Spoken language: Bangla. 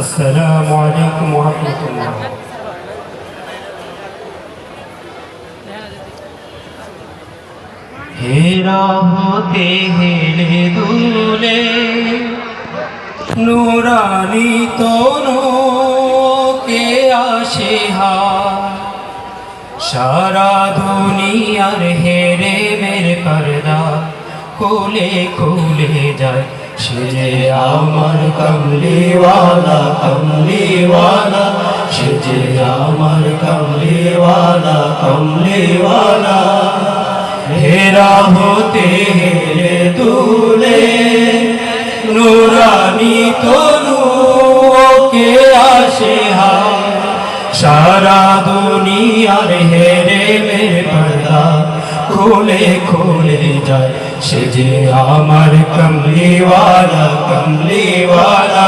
আসসালামু আলাইকুম ওয়া রাহমাতুল্লাহ। হেরা হতে হেলে দুলে নুরানি তনু কে আসে হায়, সারা দুনিয়ার হেরে মেরে পর্দা খুলে খুলে যায়। সে যে আমার কমলিওয়ালা কমলিওয়ালা, সে যে আমার কমলিওয়ালা কমলিওয়ালা। হেরা হতে হেলে দুলে নুরানি তনু কে আসে হায়, সারা দুনিয়ার হেরে মেরে পর্দা খুলে খুলে যায়। সে যে আমার কমলিওয়ালা কমলিওয়ালা।